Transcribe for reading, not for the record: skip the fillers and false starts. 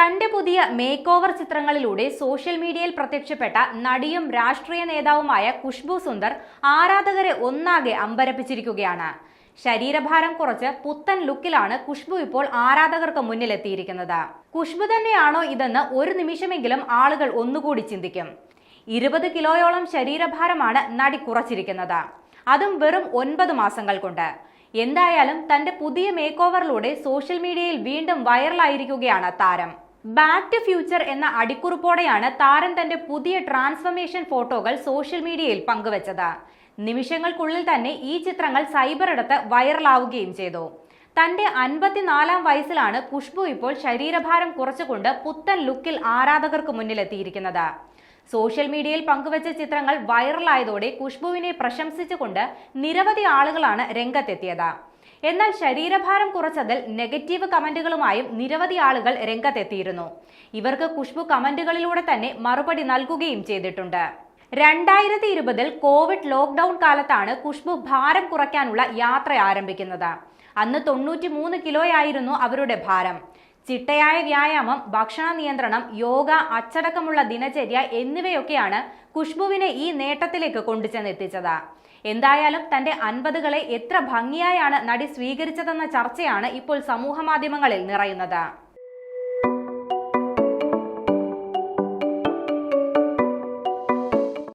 തന്റെ പുതിയ make over ചിത്രങ്ങളിലൂടെ സോഷ്യൽ മീഡിയയിൽ പ്രത്യക്ഷപ്പെട്ട നടിയും രാഷ്ട്രീയ നേതാവുമായ ഖുശ്ബു സുന്ദർ ആരാധകരെ ഒന്നാകെ അമ്പരപ്പിച്ചിരിക്കുകയാണ്. ശരീരഭാരം കുറച്ച് പുത്തൻ ലുക്കിലാണ് ഖുശ്ബു ഇപ്പോൾ ആരാധകർക്ക് മുന്നിലെത്തിയിരിക്കുന്നത്. ഖുശ്ബു തന്നെയാണോ ഇതെന്ന് ഒരു നിമിഷമെങ്കിലും ആളുകൾ ഒന്നുകൂടി ചിന്തിക്കും. 20 കിലോയോളം ശരീരഭാരമാണ് നടി കുറച്ചിരിക്കുന്നത്, അതും വെറും 9 മാസങ്ങൾ കൊണ്ട്. എന്തായാലും തന്റെ പുതിയ മേക്ക് ഓവറിലൂടെ സോഷ്യൽ മീഡിയയിൽ വീണ്ടും വൈറലായിരിക്കുകയാണ് താരം. ബാക്ക് ടു ഫ്യൂച്ചർ എന്ന അടിക്കുറിപ്പോടെയാണ് താരം തന്റെ പുതിയ ട്രാൻസ്ഫർമേഷൻ ഫോട്ടോകൾ സോഷ്യൽ മീഡിയയിൽ പങ്കുവച്ചത്. നിമിഷങ്ങൾക്കുള്ളിൽ തന്നെ ഈ ചിത്രങ്ങൾ സൈബർ ഇടത്ത് വൈറലാവുകയും ചെയ്തു. തന്റെ 54-ാം വയസ്സിലാണ് ഖുശ്ബു ഇപ്പോൾ ശരീരഭാരം കുറച്ചുകൊണ്ട് പുത്തൻ ലുക്കിൽ ആരാധകർക്ക് മുന്നിലെത്തിയിരിക്കുന്നത്. സോഷ്യൽ മീഡിയയിൽ പങ്കുവച്ച ചിത്രങ്ങൾ വൈറലായതോടെ ഖുശ്ബുവിനെ പ്രശംസിച്ചുകൊണ്ട് നിരവധി ആളുകളാണ് രംഗത്തെത്തിയത്. എന്നാൽ ശരീരഭാരം കുറച്ചതിൽ നെഗറ്റീവ് കമന്റുകളുമായും നിരവധി ആളുകൾ രംഗത്തെത്തിയിരുന്നു. ഇവർക്ക് ഖുശ്ബു കമന്റുകളിലൂടെ തന്നെ മറുപടി നൽകുകയും ചെയ്തിട്ടുണ്ട്. 2020 കോവിഡ് ലോക്ക്ഡൌൺ കാലത്താണ് ഖുശ്ബു ഭാരം കുറയ്ക്കാനുള്ള യാത്ര ആരംഭിക്കുന്നത്. അന്ന് 93 കിലോയായിരുന്നു അവരുടെ ഭാരം. ചിട്ടയായ വ്യായാമം, ഭക്ഷണ നിയന്ത്രണം, യോഗ, അച്ചടക്കമുള്ള ദിനചര്യ എന്നിവയൊക്കെയാണ് ഖുശ്ബുവിനെ ഈ നേട്ടത്തിലേക്ക് കൊണ്ടുചെന്നെത്തിച്ചത്. എന്തായാലും തന്റെ 50കളെ എത്ര ഭംഗിയായാണ് നടി സ്വീകരിച്ചതെന്ന ചർച്ചയാണ് ഇപ്പോൾ സമൂഹ മാധ്യമങ്ങളിൽ നിറയുന്നത്.